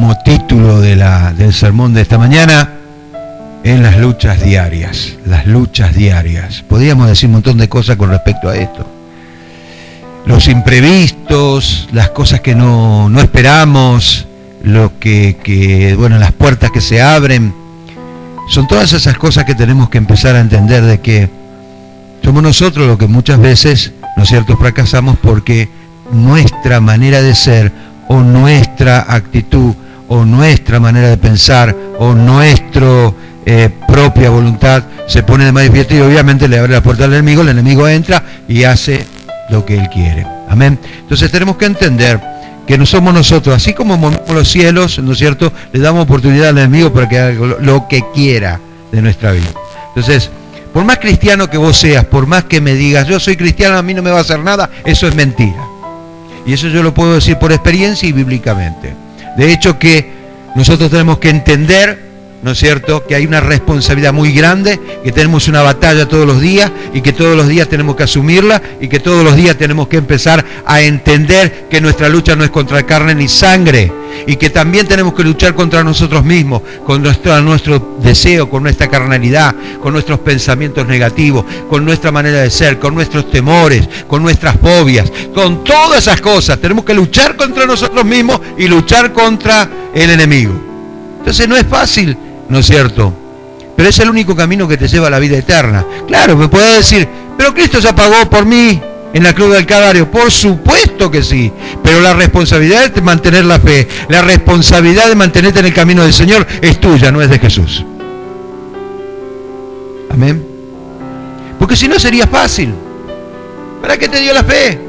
como título del sermón de esta mañana, en las luchas diarias. Las luchas diarias. Podríamos decir un montón de cosas con respecto a esto. Los imprevistos, las cosas que no esperamos, las puertas que se abren. Son todas esas cosas que tenemos que empezar a entender de que somos nosotros los que muchas veces, ¿no es cierto?, fracasamos porque nuestra manera de ser o nuestra actitud o nuestra manera de pensar o nuestra propia voluntad se pone de manifiesto y obviamente le abre la puerta al enemigo, el enemigo entra y hace lo que él quiere. Amén. Entonces tenemos que entender que no somos nosotros, así como movemos los cielos, ¿no es cierto?, le damos oportunidad al enemigo para que haga lo que quiera de nuestra vida. Entonces, por más cristiano que vos seas, por más que me digas, yo soy cristiano, a mí no me va a hacer nada, eso es mentira. Y eso yo lo puedo decir por experiencia y bíblicamente. De hecho que nosotros tenemos que entender, ¿no es cierto?, que hay una responsabilidad muy grande, que tenemos una batalla todos los días y que todos los días tenemos que asumirla y que todos los días tenemos que empezar a entender que nuestra lucha no es contra carne ni sangre y que también tenemos que luchar contra nosotros mismos, con nuestro deseo, con nuestra carnalidad, con nuestros pensamientos negativos, con nuestra manera de ser, con nuestros temores, con nuestras fobias, con todas esas cosas. Tenemos que luchar contra nosotros mismos y luchar contra el enemigo. Entonces no es fácil, ¿no es cierto? Pero es el único camino que te lleva a la vida eterna. Claro, me puede decir, pero Cristo ya pagó por mí en la cruz del Calvario. Por supuesto que sí, pero la responsabilidad de mantener la fe, la responsabilidad de mantenerte en el camino del Señor es tuya, no es de Jesús. Amén. Porque si no sería fácil. ¿Para qué te dio la fe?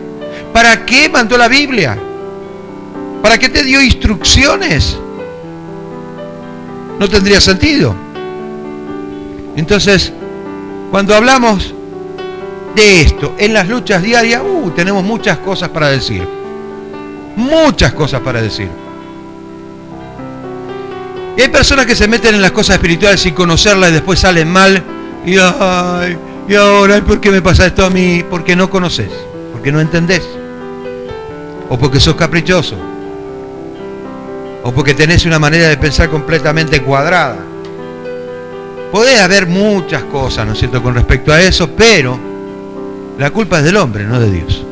¿Para qué mandó la Biblia? ¿Para qué te dio instrucciones? No tendría sentido. Entonces, cuando hablamos de esto en las luchas diarias, tenemos muchas cosas para decir. Muchas cosas para decir. Y hay personas que se meten en las cosas espirituales sin conocerlas y después salen mal. Y ahora, ¿por qué me pasa esto a mí? Porque no conoces, porque no entendés. O porque sos caprichoso. O porque tenés una manera de pensar completamente cuadrada. Podés haber muchas cosas, ¿no es cierto?, con respecto a eso, pero la culpa es del hombre, no de Dios.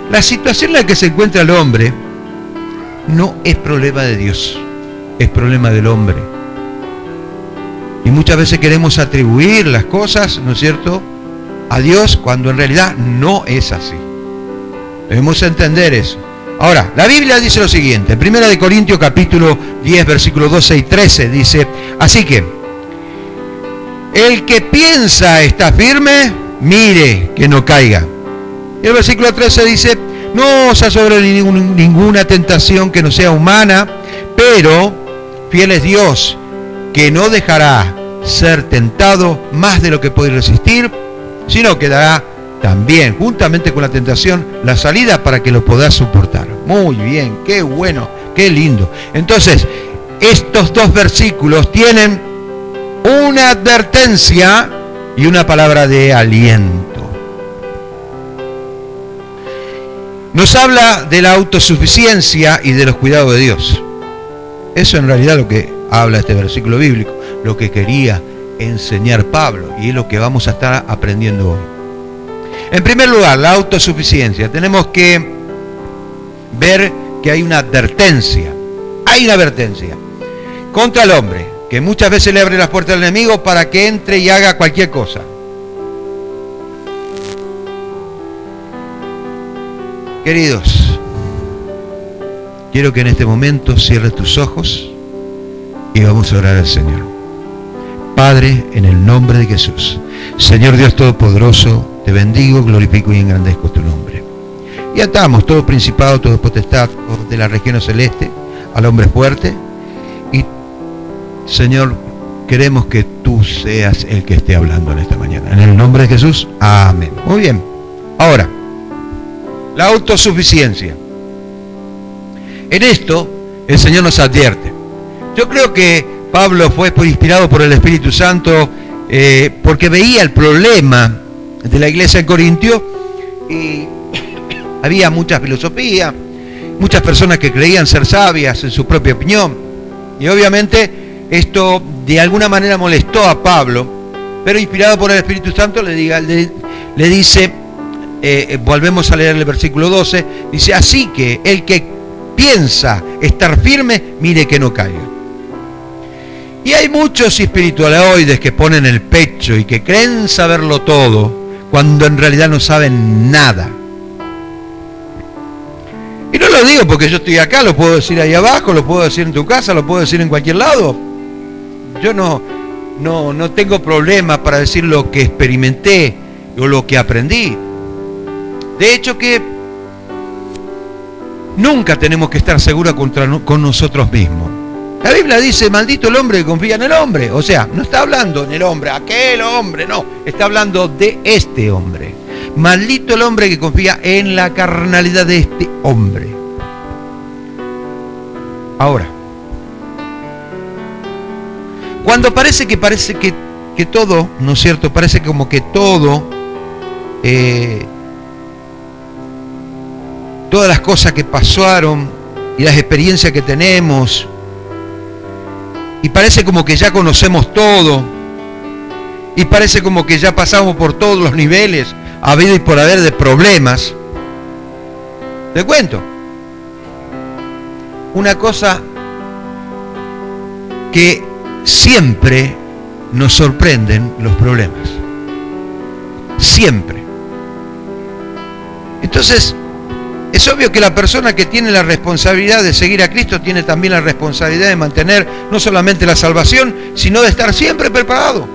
La situación en la que se encuentra el hombre no es problema de Dios, es problema del hombre. Y muchas veces queremos atribuir las cosas, ¿no es cierto?, a Dios, cuando en realidad no es así. Debemos entender eso. Ahora, la Biblia dice lo siguiente, en 1 Corintios capítulo 10, versículos 12 y 13, dice, así que, el que piensa está firme, mire que no caiga. Y el versículo 13 dice, no os sobre ninguna tentación que no sea humana, pero fiel es Dios, que no dejará ser tentado más de lo que podéis resistir, sino que dará también, juntamente con la tentación, la salida para que lo podáis soportar. Muy bien, qué bueno, qué lindo. Entonces, estos dos versículos tienen una advertencia y una palabra de aliento. Nos habla de la autosuficiencia y de los cuidados de Dios. Eso en realidad es lo que habla este versículo bíblico, lo que quería enseñar Pablo, y es lo que vamos a estar aprendiendo hoy. En primer lugar, la autosuficiencia. Tenemos que ver que hay una advertencia. Hay una advertencia contra el hombre, que muchas veces le abre las puertas al enemigo para que entre y haga cualquier cosa. Queridos, quiero que en este momento cierres tus ojos y vamos a orar al Señor. Padre, en el nombre de Jesús, Señor Dios Todopoderoso, te bendigo, glorifico y engrandezco tu nombre. Y atamos todo principado, todo potestad de la región celeste al hombre fuerte. Y, Señor, queremos que tú seas el que esté hablando en esta mañana. En el nombre de Jesús, amén. Muy bien. Ahora, la autosuficiencia. En esto, el Señor nos advierte. Yo creo que Pablo fue inspirado por el Espíritu Santo porque veía el problema de la iglesia en Corintio y había mucha filosofía, muchas personas que creían ser sabias en su propia opinión. Y obviamente esto de alguna manera molestó a Pablo, pero inspirado por el Espíritu Santo le dice, volvemos a leer el versículo 12, dice, así que el que piensa estar firme, mire que no caiga. Y hay muchos espiritualoides que ponen el pecho y que creen saberlo todo, cuando en realidad no saben nada. Y no lo digo porque yo estoy acá, lo puedo decir ahí abajo, lo puedo decir en tu casa, lo puedo decir en cualquier lado. Yo no tengo problema para decir lo que experimenté o lo que aprendí. De hecho que nunca tenemos que estar seguros con nosotros mismos. La Biblia dice, maldito el hombre que confía en el hombre. O sea, no está hablando en el hombre, aquel hombre, no. Está hablando de este hombre. Maldito el hombre que confía en la carnalidad de este hombre. Ahora, cuando parece que todo, ¿no es cierto? Parece como que todo, todas las cosas que pasaron y las experiencias que tenemos, y parece como que ya conocemos todo, y parece como que ya pasamos por todos los niveles habido y por haber de problemas. Te cuento una cosa que siempre nos sorprenden los problemas. Siempre. Entonces, es obvio que la persona que tiene la responsabilidad de seguir a Cristo tiene también la responsabilidad de mantener no solamente la salvación, sino de estar siempre preparado.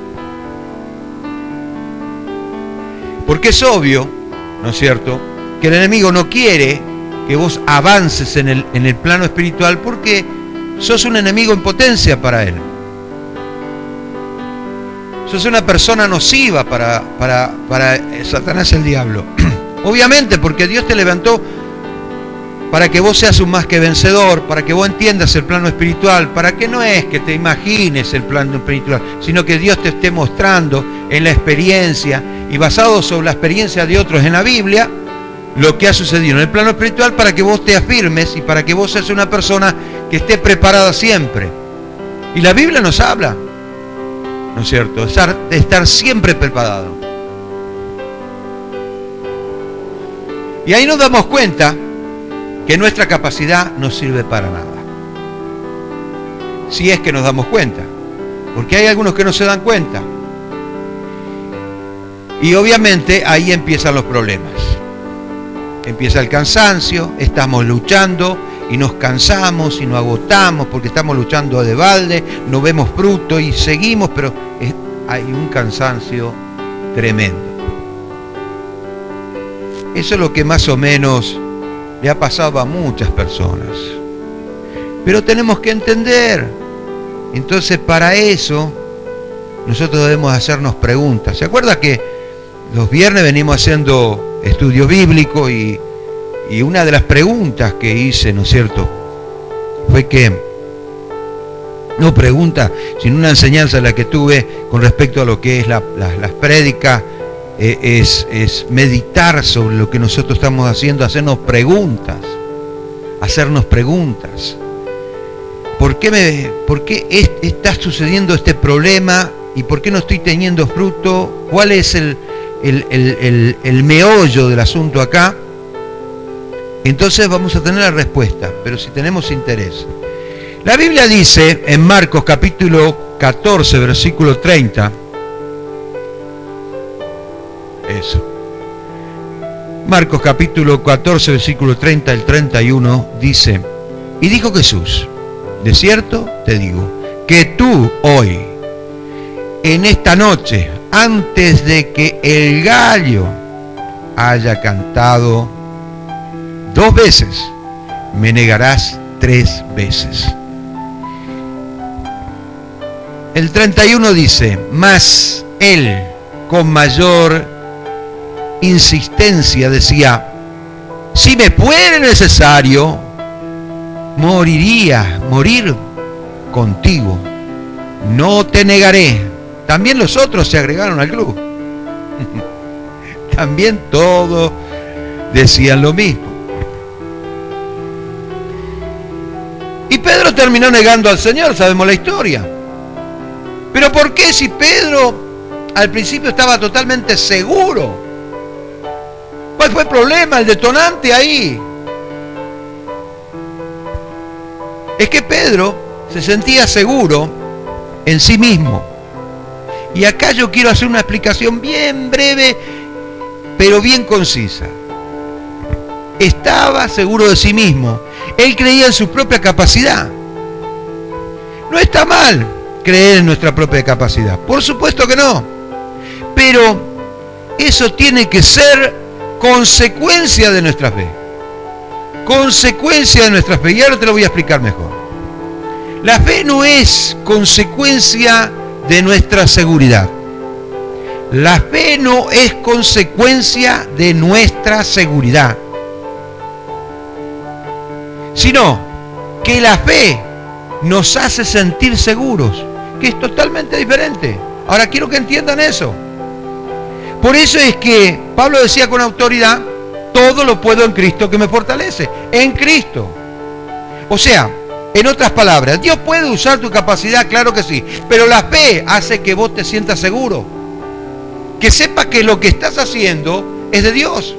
Porque es obvio, ¿no es cierto?, que el enemigo no quiere que vos avances en el plano espiritual porque sos un enemigo en potencia para él. Sos una persona nociva para Satanás, el diablo. Obviamente, porque Dios te levantó para que vos seas un más que vencedor, para que vos entiendas el plano espiritual, para que no es que te imagines el plano espiritual, sino que Dios te esté mostrando en la experiencia y basado sobre la experiencia de otros en la Biblia, lo que ha sucedido en el plano espiritual para que vos te afirmes y para que vos seas una persona que esté preparada siempre. Y la Biblia nos habla, ¿no es cierto?, de estar siempre preparado. Y ahí nos damos cuenta que nuestra capacidad no sirve para nada. Si es que nos damos cuenta, porque hay algunos que no se dan cuenta. Y obviamente ahí empiezan los problemas. Empieza el cansancio, estamos luchando y nos cansamos y nos agotamos porque estamos luchando de balde, no vemos fruto y seguimos, pero hay un cansancio tremendo. Eso es lo que más o menos le ha pasado a muchas personas. Pero tenemos que entender. Entonces, para eso, nosotros debemos hacernos preguntas. ¿Se acuerda que los viernes venimos haciendo estudio bíblico y una de las preguntas que hice, ¿no es cierto?, fue que, no pregunta, sino una enseñanza la que tuve con respecto a lo que es las prédicas, es meditar sobre lo que nosotros estamos haciendo, hacernos preguntas. ¿Por qué está sucediendo este problema? ¿Y por qué no estoy teniendo fruto? ¿Cuál es el meollo del asunto acá? Entonces vamos a tener la respuesta, pero si tenemos interés. La Biblia dice en Marcos capítulo 14, versículo 30, eso. Marcos capítulo 14, versículo 30 al 31 dice, y dijo Jesús, de cierto te digo, que tú hoy, en esta noche, antes de que el gallo haya cantado 2 veces, me negarás 3 veces. El 31 dice, mas él con mayor insistencia decía, si me fuere necesario, morir contigo, no te negaré. También los otros se agregaron al club. También todos decían lo mismo. terminó negando al Señor, sabemos la historia. Pero ¿por qué si Pedro al principio estaba totalmente seguro? ¿Cuál fue el problema, el detonante ahí? Es que Pedro se sentía seguro en sí mismo. Y acá yo quiero hacer una explicación bien breve, pero bien concisa. Estaba seguro de sí mismo. Él creía en su propia capacidad. No está mal creer en nuestra propia capacidad, por supuesto que no. Pero eso tiene que ser consecuencia de nuestra fe. Consecuencia de nuestra fe. Y ahora te lo voy a explicar mejor. La fe no es consecuencia de nuestra seguridad. La fe no es consecuencia de nuestra seguridad, sino que la fe nos hace sentir seguros, que es totalmente diferente. Ahora quiero que entiendan eso. Por eso es que Pablo decía con autoridad, todo lo puedo en Cristo que me fortalece. En Cristo. O sea, en otras palabras, Dios puede usar tu capacidad, claro que sí, pero la fe hace que vos te sientas seguro, que sepas que lo que estás haciendo es de Dios.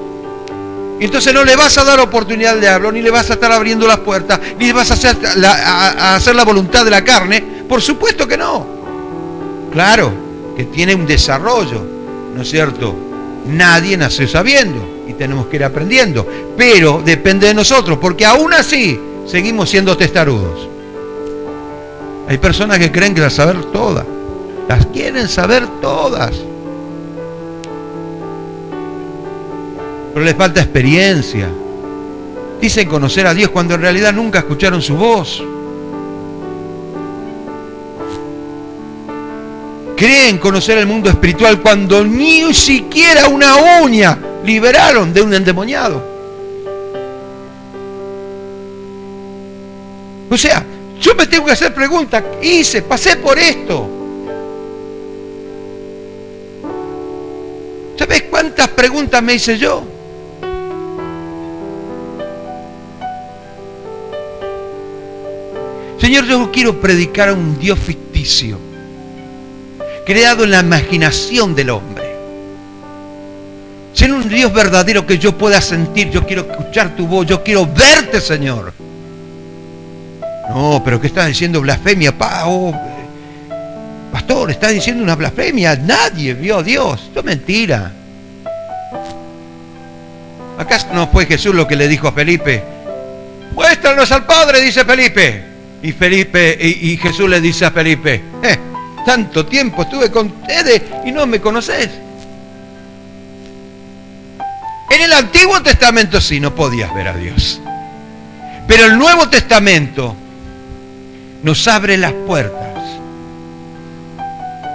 Entonces no le vas a dar oportunidad al diablo, ni le vas a estar abriendo las puertas, ni vas a hacer la voluntad de la carne. Por supuesto que no. Claro, que tiene un desarrollo, ¿no es cierto? Nadie nació sabiendo y tenemos que ir aprendiendo, pero depende de nosotros, porque aún así seguimos siendo testarudos. Hay personas que creen que las saber todas, las quieren saber todas, pero les falta experiencia. Dicen conocer a Dios cuando en realidad nunca escucharon su voz. Creen conocer el mundo espiritual cuando ni siquiera una uña liberaron de un endemoniado. O sea, yo me tengo que hacer preguntas. Pasé por esto. ¿Sabes cuántas preguntas me hice yo? Señor, yo quiero predicar a un Dios ficticio, creado en la imaginación del hombre. Ser un Dios verdadero que yo pueda sentir. Yo quiero escuchar tu voz, yo quiero verte, Señor. No, pero ¿qué estás diciendo? Blasfemia, pastor, estás diciendo una blasfemia. Nadie vio a Dios. Esto es mentira. ¿Acaso no fue Jesús lo que le dijo a Felipe? Muéstranos al Padre, dice Felipe. Y Jesús le dice a Felipe, tanto tiempo estuve con ustedes y no me conocés. En el Antiguo Testamento sí, no podías ver a Dios. Pero el Nuevo Testamento nos abre las puertas.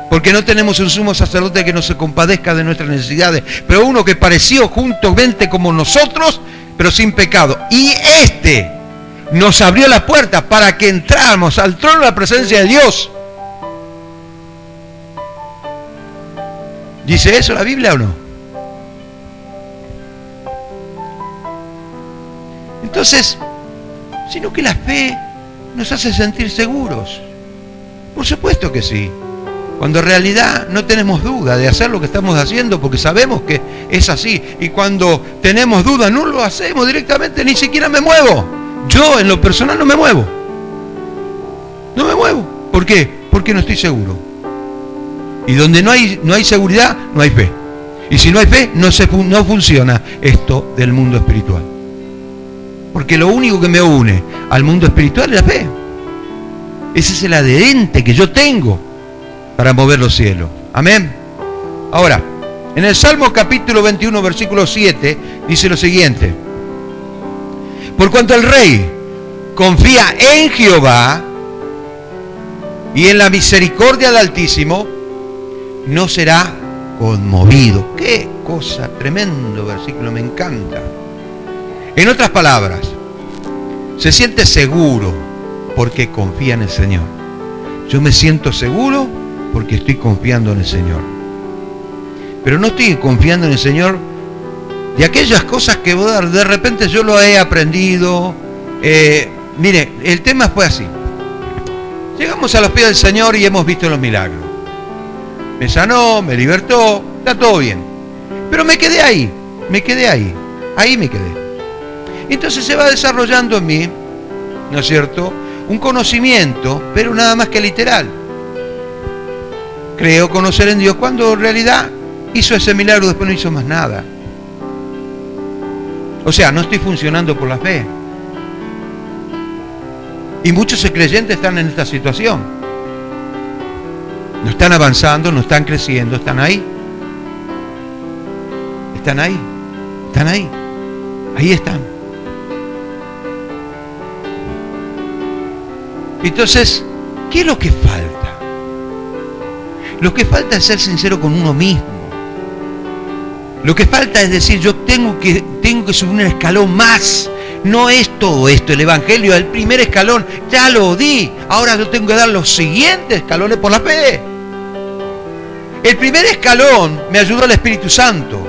Porque no tenemos un sumo sacerdote que no se compadezca de nuestras necesidades, pero uno que pareció juntamente como nosotros, pero sin pecado. Y este nos abrió la puerta para que entráramos al trono de la presencia de Dios. ¿Dice eso la Biblia o no? Entonces, sino que la fe nos hace sentir seguros. Por supuesto que sí. Cuando en realidad no tenemos duda de hacer lo que estamos haciendo porque sabemos que es así. Y cuando tenemos duda no lo hacemos directamente, ni siquiera me muevo. Yo en lo personal no me muevo. No me muevo. ¿Por qué? Porque no estoy seguro. Y donde no hay seguridad, no hay fe. Y si no hay fe, no funciona esto del mundo espiritual. Porque lo único que me une al mundo espiritual es la fe. Ese es el adherente que yo tengo para mover los cielos. Amén. Ahora, en el Salmo capítulo 21, versículo 7, dice lo siguiente: por cuanto el rey confía en Jehová y en la misericordia del Altísimo, no será conmovido. Qué cosa, tremendo versículo, me encanta. En otras palabras, se siente seguro porque confía en el Señor. Yo me siento seguro porque estoy confiando en el Señor. Pero no estoy confiando en el Señor de aquellas cosas que de repente yo lo he aprendido. Mire, el tema fue así. Llegamos a los pies del Señor y hemos visto los milagros. Me sanó, me libertó, está todo bien. Pero me quedé ahí, ahí me quedé. Entonces se va desarrollando en mí, ¿no es cierto?, un conocimiento, pero nada más que literal. Creo conocer en Dios, cuando en realidad hizo ese milagro, después no hizo más nada. O sea, no estoy funcionando por la fe. Y muchos creyentes están en esta situación. No están avanzando, no están creciendo, están ahí. Están ahí. Están ahí. Ahí están. Entonces, ¿qué es lo que falta? Lo que falta es ser sincero con uno mismo. Lo que falta es decir, yo tengo que subir un escalón más. No es todo esto, el Evangelio, el primer escalón, ya lo di. Ahora yo tengo que dar los siguientes escalones por la fe. El primer escalón me ayudó el Espíritu Santo.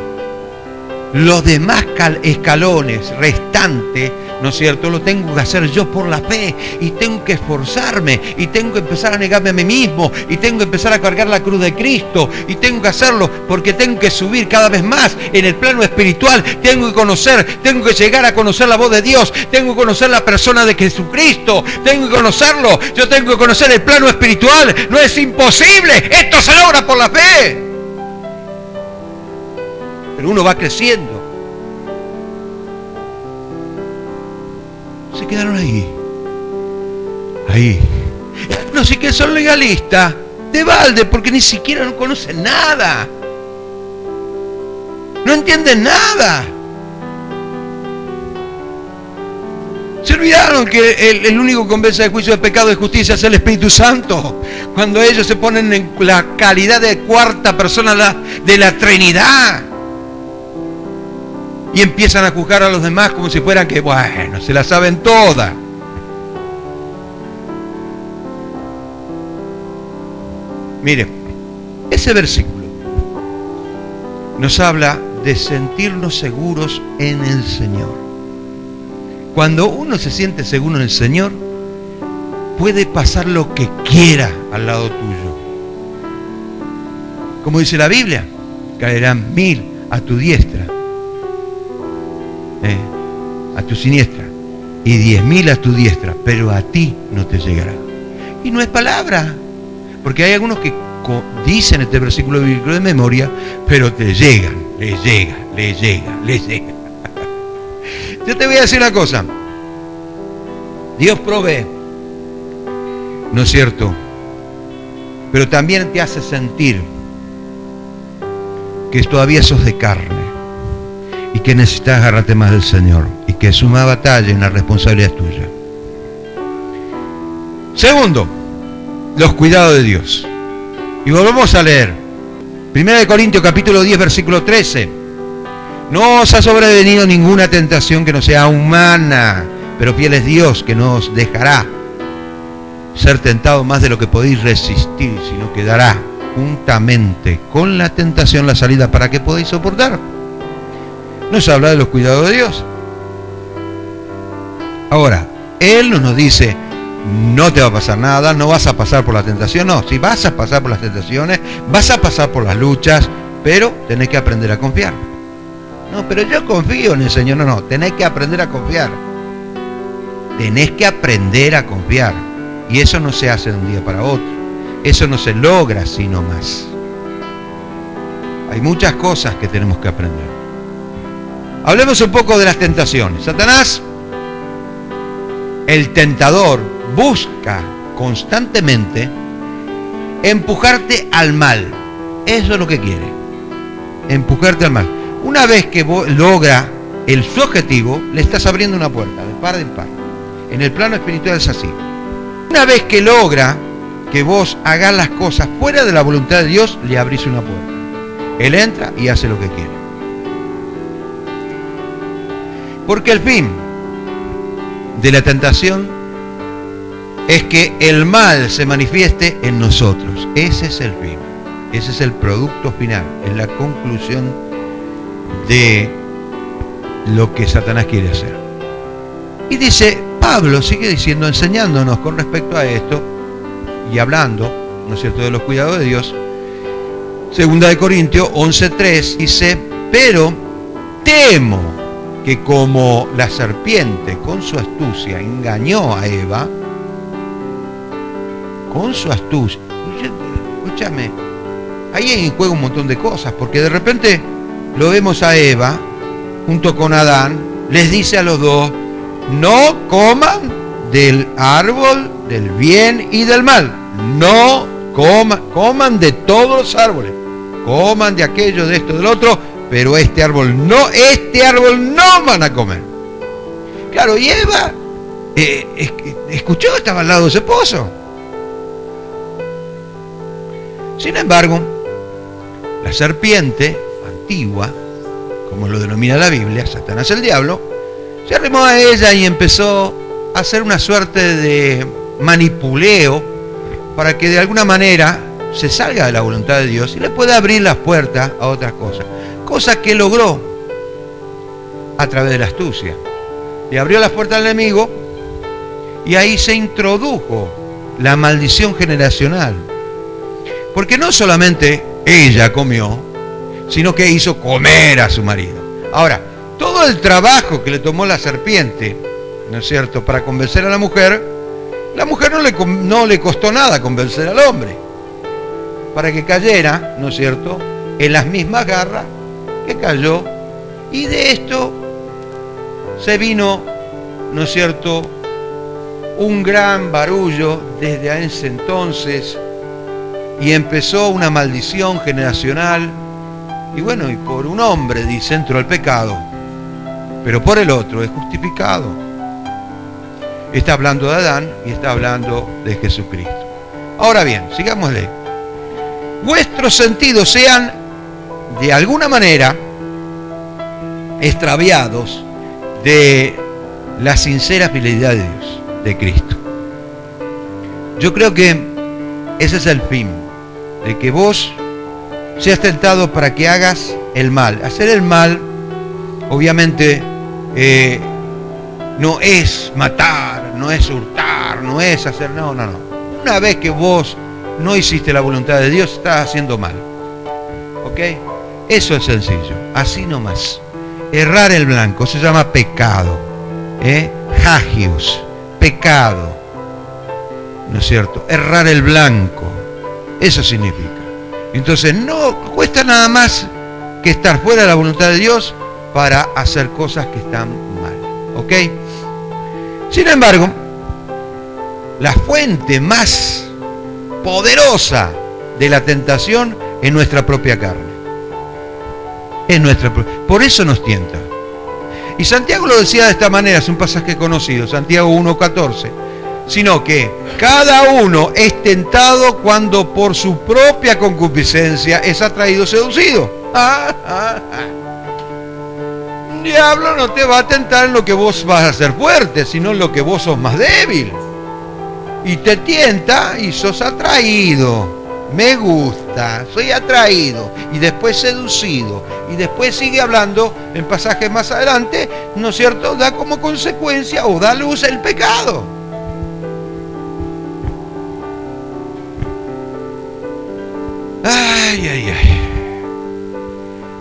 Los demás escalones restantes, ¿no es cierto?, lo tengo que hacer yo por la fe, y tengo que esforzarme, y tengo que empezar a negarme a mí mismo, y tengo que empezar a cargar la cruz de Cristo, y tengo que hacerlo porque tengo que subir cada vez más en el plano espiritual. Tengo que conocer, tengo que llegar a conocer la voz de Dios, tengo que conocer la persona de Jesucristo, tengo que conocerlo, yo tengo que conocer el plano espiritual. No es imposible, esto se logra por la fe. Pero uno va creciendo. Se quedaron ahí. Ahí. No sé, que son legalistas de balde, porque ni siquiera no conocen nada. No entienden nada. Se olvidaron que el único que convence de juicio de pecado y de justicia es el Espíritu Santo. Cuando ellos se ponen en la calidad de cuarta persona de la Trinidad y empiezan a juzgar a los demás como si fueran que, bueno, se la saben todas. Mire, ese versículo nos habla de sentirnos seguros en el Señor. Cuando uno se siente seguro en el Señor, puede pasar lo que quiera al lado tuyo. Como dice la Biblia, caerán 1000 a tu diestra, a tu siniestra, y 10.000 a tu diestra, pero a ti no te llegará. Y no es palabra, porque hay algunos que dicen este versículo bíblico de memoria, pero te llegan, les llega. Yo te voy a decir una cosa. Dios provee, ¿no es cierto?, pero también te hace sentir que todavía sos de carne y que necesitas agarrarte más del Señor, y que es una batalla y una responsabilidad tuya. Segundo, los cuidados de Dios. Y volvemos a leer 1 Corintios capítulo 10 versículo 13. No os ha sobrevenido ninguna tentación que no sea humana, pero fiel es Dios, que no os dejará ser tentado más de lo que podéis resistir, sino que dará juntamente con la tentación la salida para que podáis soportar. Nos habla de los cuidados de Dios. Ahora, Él no nos dice, no te va a pasar nada, no vas a pasar por la tentación. No, si vas a pasar por las tentaciones, vas a pasar por las luchas, pero tenés que aprender a confiar. No, pero yo confío en el Señor. No, tenés que aprender a confiar. Tenés que aprender a confiar. Y eso no se hace de un día para otro. Eso no se logra así nomás. Hay muchas cosas que tenemos que aprender. Hablemos un poco de las tentaciones. Satanás, el tentador, busca constantemente empujarte al mal. Eso es lo que quiere. Empujarte al mal. Una vez que logra su objetivo, le estás abriendo una puerta, de par en par. En el plano espiritual es así. Una vez que logra que vos hagas las cosas fuera de la voluntad de Dios, le abrís una puerta. Él entra y hace lo que quiere. Porque el fin de la tentación es que el mal se manifieste en nosotros. Ese es el fin. Ese es el producto final. Es la conclusión de lo que Satanás quiere hacer. Y dice, Pablo sigue diciendo, enseñándonos con respecto a esto, y hablando, ¿no es cierto?, de los cuidados de Dios. Segunda de Corintios 11:3 dice: pero temo que como la serpiente con su astucia engañó a Eva, con su astucia, escúchame, ahí hay en juego un montón de cosas, porque de repente lo vemos a Eva junto con Adán, les dice a los dos: no coman del árbol del bien y del mal, no coman de todos los árboles, coman de aquello, de esto, del otro, pero este árbol no van a comer. Claro, y Eva escuchó, estaba al lado de ese pozo. Sin embargo, la serpiente antigua, como lo denomina la Biblia, Satanás el diablo, se arrimó a ella y empezó a hacer una suerte de manipuleo para que de alguna manera se salga de la voluntad de Dios y le pueda abrir las puertas a otras cosas. Cosa que logró a través de la astucia. Le abrió las puertas al enemigo y ahí se introdujo la maldición generacional. Porque no solamente ella comió, sino que hizo comer a su marido. Ahora, todo el trabajo que le tomó la serpiente, ¿no es cierto?, para convencer a la mujer no le costó nada convencer al hombre, para que cayera, ¿no es cierto?, en las mismas garras que cayó, y de esto se vino, ¿no es cierto?, un gran barullo desde ese entonces, y empezó una maldición generacional, y bueno, y por un hombre, dice, entró el pecado, pero por el otro es justificado. Está hablando de Adán y está hablando de Jesucristo. Ahora bien, sigámosle. Vuestros sentidos sean de alguna manera extraviados de la sincera fidelidad de Dios, de Cristo. Yo creo que ese es el fin, de que vos seas tentado para que hagas el mal. Hacer el mal, obviamente, no es matar, no es hurtar, no es hacer... No. Una vez que vos no hiciste la voluntad de Dios, estás haciendo mal. ¿Ok? Eso es sencillo, así nomás. Errar el blanco se llama pecado. Hagios, pecado. ¿No es cierto? Errar el blanco. Eso significa. Entonces no cuesta nada más que estar fuera de la voluntad de Dios para hacer cosas que están mal. ¿Ok? Sin embargo, la fuente más poderosa de la tentación es nuestra propia carne. Por eso nos tienta. Y Santiago lo decía de esta manera, es un pasaje conocido, Santiago 1:14. Sino que cada uno es tentado cuando por su propia concupiscencia es atraído, seducido. El diablo no te va a tentar en lo que vos vas a ser fuerte, sino en lo que vos sos más débil. Y te tienta y sos atraído. Me gusta, soy atraído. Y después seducido. Y después sigue hablando en pasajes más adelante, ¿no es cierto? Da como consecuencia o da luz el pecado. Ay.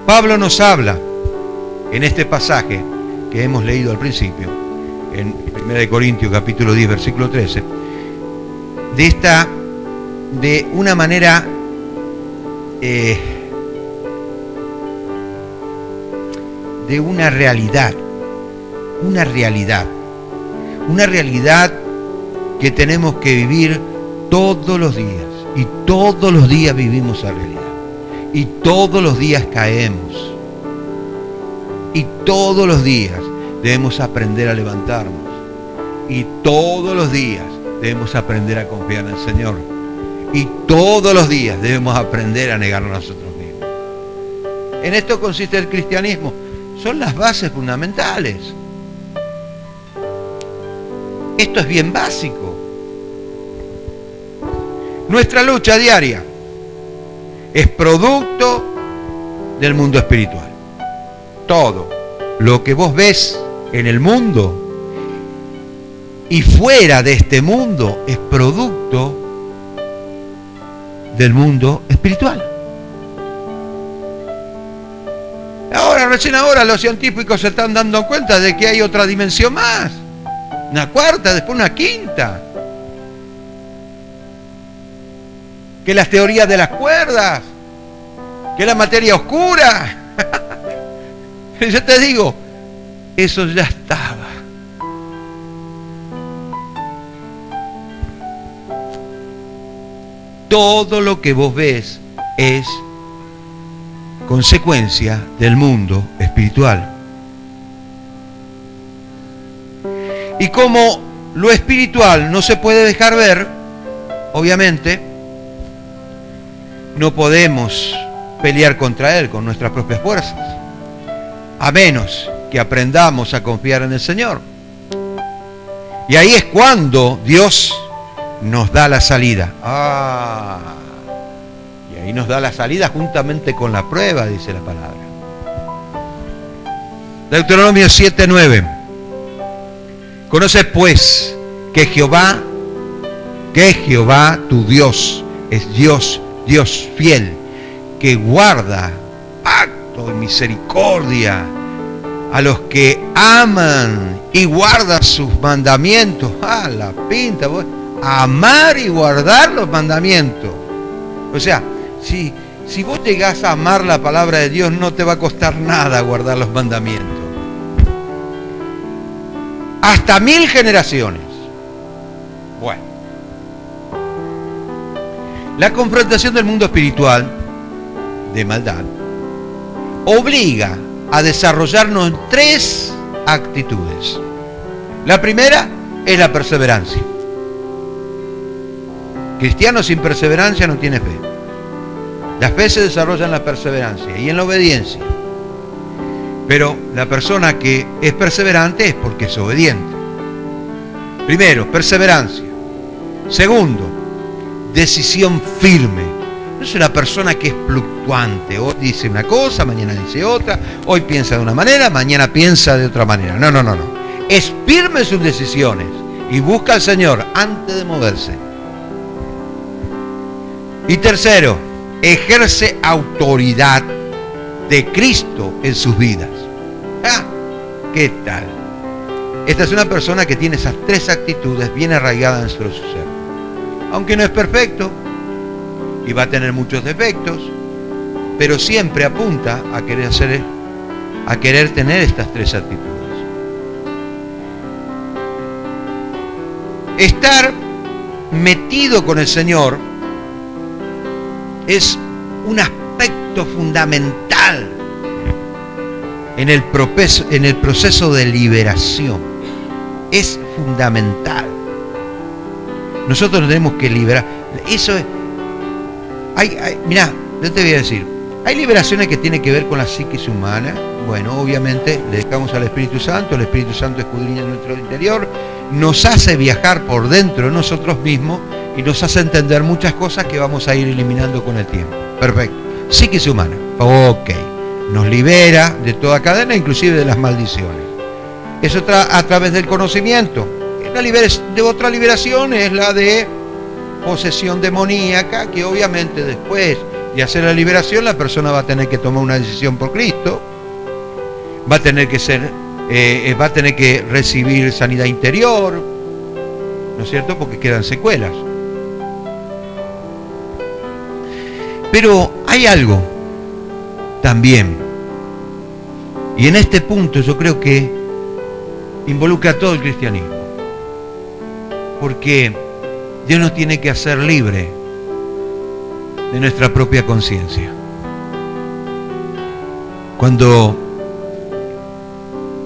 Pablo nos habla en este pasaje que hemos leído al principio, en 1 Corintios capítulo 10, versículo 13, de una manera de una realidad que tenemos que vivir todos los días. Y todos los días vivimos la realidad. Y todos los días caemos. Y todos los días debemos aprender a levantarnos. Y todos los días debemos aprender a confiar en el Señor. Y todos los días debemos aprender a negarnos a nosotros mismos. En esto consiste el cristianismo. Son las bases fundamentales. Esto es bien básico. Nuestra lucha diaria es producto del mundo espiritual. Todo lo que vos ves en el mundo y fuera de este mundo es producto del mundo espiritual. Recién ahora los científicos se están dando cuenta de que hay otra dimensión más, una cuarta, después una quinta, que las teorías de las cuerdas, que la materia oscura. Yo te digo, eso ya estaba. Todo lo que vos ves es consecuencia del mundo espiritual. Y como lo espiritual no se puede dejar ver, obviamente, no podemos pelear contra él con nuestras propias fuerzas, a menos que aprendamos a confiar en el Señor. Y ahí es cuando Dios nos da la salida. Y ahí nos da la salida juntamente con la prueba, dice la palabra. Deuteronomio 7:9. Conoce pues que Jehová tu Dios es Dios fiel, que guarda pacto y misericordia a los que aman y guardan sus mandamientos. La pinta, amar y guardar los mandamientos. O sea, si vos llegás a amar la palabra de Dios, no te va a costar nada guardar los mandamientos. Hasta 1000 generaciones. Bueno. La confrontación del mundo espiritual de maldad obliga a desarrollarnos en 3 actitudes. La primera es la perseverancia. Cristiano sin perseverancia no tiene fe. La fe se desarrolla en la perseverancia y en la obediencia. Pero la persona que es perseverante es porque es obediente. Primero, perseverancia. Segundo, decisión firme. No es una persona que es fluctuante. Hoy dice una cosa, mañana dice otra. Hoy piensa de una manera, mañana piensa de otra manera. No. Es firme en sus decisiones y busca al Señor antes de moverse. Y tercero, ejerce autoridad de Cristo en sus vidas. ¿Qué tal? Esta es una persona que tiene esas 3 actitudes bien arraigadas en su ser. Aunque no es perfecto y va a tener muchos defectos, pero siempre apunta a querer tener estas 3 actitudes. Estar metido con el Señor es un aspecto fundamental en el proceso de liberación. Es fundamental. Nosotros nos tenemos que liberar. Eso es. Mirá, yo te voy a decir. Hay liberaciones que tienen que ver con la psiquis humana. Bueno, obviamente le dejamos al Espíritu Santo. El Espíritu Santo escudriña nuestro interior, nos hace viajar por dentro de nosotros mismos y nos hace entender muchas cosas que vamos a ir eliminando con el tiempo. Perfecto. Psiquis humana. Ok. Nos libera de toda cadena, inclusive de las maldiciones. Es a través del conocimiento. Otra liberación es la de posesión demoníaca, que obviamente después de hacer la liberación la persona va a tener que tomar una decisión por Cristo, va a tener que recibir sanidad interior, ¿no es cierto? Porque quedan secuelas. Pero hay algo también, y en este punto yo creo que involucra a todo el cristianismo, porque Dios nos tiene que hacer libre de nuestra propia conciencia. Cuando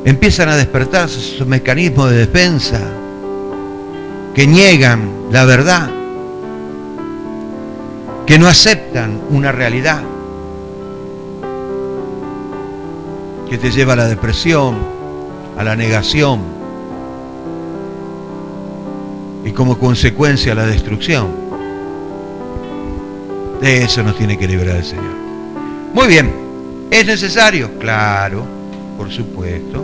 empiezan a despertarse esos mecanismos de defensa que niegan la verdad, que no aceptan una realidad, que te lleva a la depresión, a la negación y como consecuencia a la destrucción. De eso nos tiene que liberar el Señor. Muy bien, ¿es necesario? Claro, por supuesto.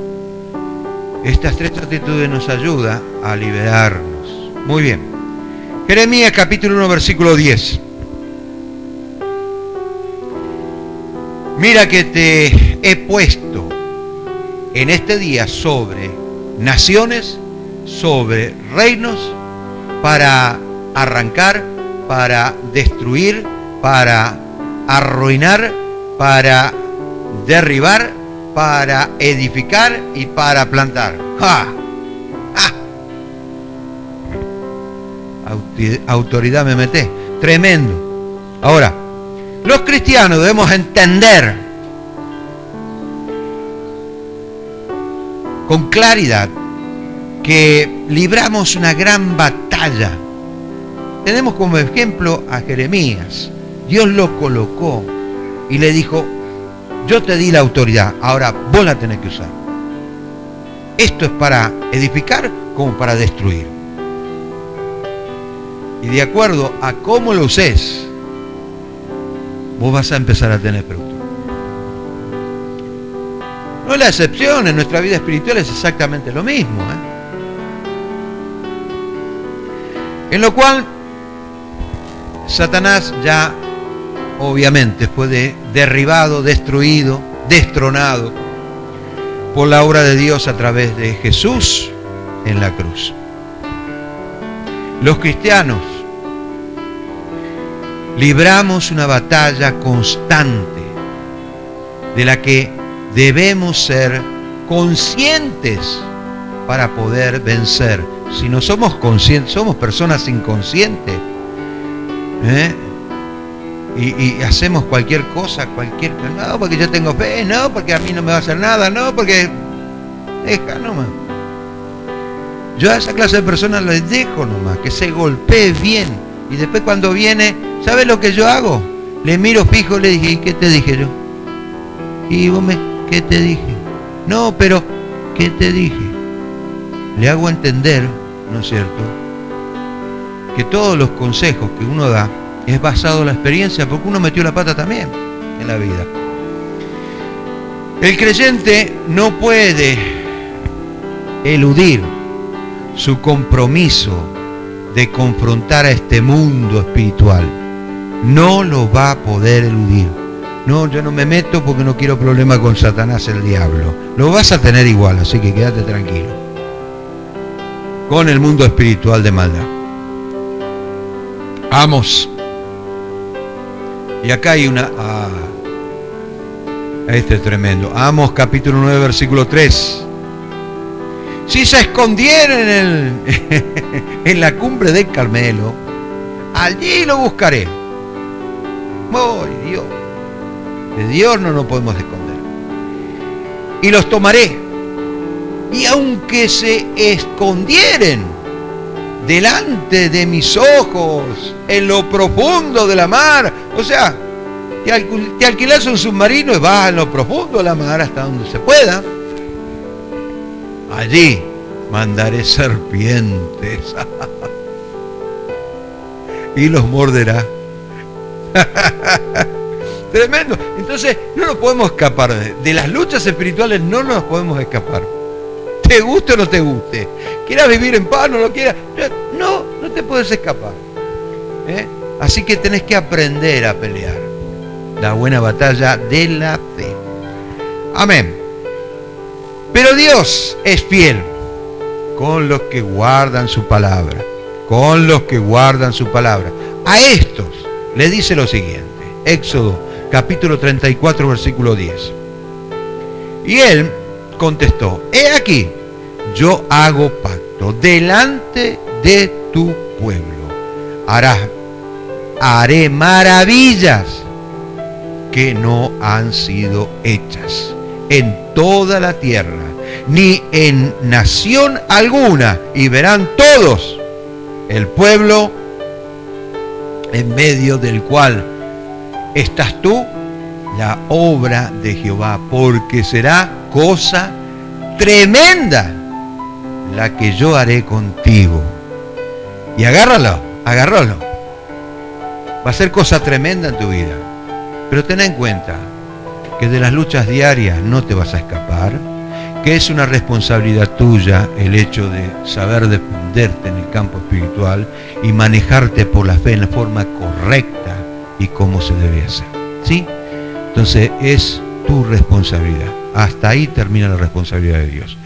Estas 3 actitudes nos ayudan a liberarnos. Muy bien. Jeremías capítulo 1, versículo 10. Mira que te he puesto en este día sobre naciones, sobre reinos, para arrancar, para destruir, para arruinar, para derribar, para edificar y para plantar. ¡Ja! ¡Ah! Autoridad me meté. Tremendo. Ahora, los cristianos debemos entender con claridad que libramos una gran batalla. Tenemos como ejemplo a Jeremías. Dios lo colocó y le dijo: yo te di la autoridad, ahora vos la tenés que usar. Esto es para edificar como para destruir. Y de acuerdo a cómo lo uses, vos vas a empezar a tener fruto. No es la excepción, en nuestra vida espiritual es exactamente lo mismo, En lo cual, Satanás ya obviamente fue derribado, destruido, destronado por la obra de Dios a través de Jesús en la cruz. Los cristianos libramos una batalla constante de la que debemos ser conscientes para poder vencer. Si no somos conscientes, somos personas inconscientes, y hacemos cualquier cosa, no, porque yo tengo fe, no, porque a mí no me va a hacer nada, no, porque deja nomás. Yo a esa clase de personas les dejo nomás, que se golpee bien, y después cuando viene, ¿sabe lo que yo hago? Le miro fijo, le dije: ¿y qué te dije yo? Y vos ¿qué te dije? No, pero ¿qué te dije? Le hago entender, ¿no es cierto?, que todos los consejos que uno da es basado en la experiencia, porque uno metió la pata también en la vida. El creyente no puede eludir su compromiso de confrontar a este mundo espiritual. No lo va a poder eludir. No, yo no me meto porque no quiero problemas con Satanás, el diablo. Lo vas a tener igual, así que quédate tranquilo. Con el mundo espiritual de maldad. Vamos. Y acá hay una... este es tremendo. Amos capítulo 9, versículo 3. Si se escondieren en la cumbre del Carmelo, allí lo buscaré. ¡Ay, Dios! De Dios no nos podemos esconder. Y los tomaré. Y aunque se escondieren delante de mis ojos en lo profundo de la mar, o sea, te alquilas un submarino y vas en lo profundo de la mar hasta donde se pueda. Allí mandaré serpientes y los morderá. Tremendo. Entonces no nos podemos escapar de las luchas espirituales, no nos podemos escapar. Te guste o no te guste, quieras vivir en paz, no lo quieras, no te puedes escapar. Así que tenés que aprender a pelear la buena batalla de la fe. Amén. Pero Dios es fiel con los que guardan su palabra. Con los que guardan su palabra. A estos le dice lo siguiente. Éxodo capítulo 34 versículo 10. Y él contestó: he aquí, yo hago pacto delante de tu pueblo. Haré maravillas que no han sido hechas en toda la tierra, ni en nación alguna, y verán todos el pueblo en medio del cual estás tú, la obra de Jehová, porque será cosa tremenda la que yo haré contigo. Y agárralo. Va a ser cosa tremenda en tu vida. Pero ten en cuenta que de las luchas diarias no te vas a escapar, que es una responsabilidad tuya el hecho de saber defenderte en el campo espiritual y manejarte por la fe en la forma correcta y como se debe hacer. ¿Sí? Entonces es tu responsabilidad. Hasta ahí termina la responsabilidad de Dios.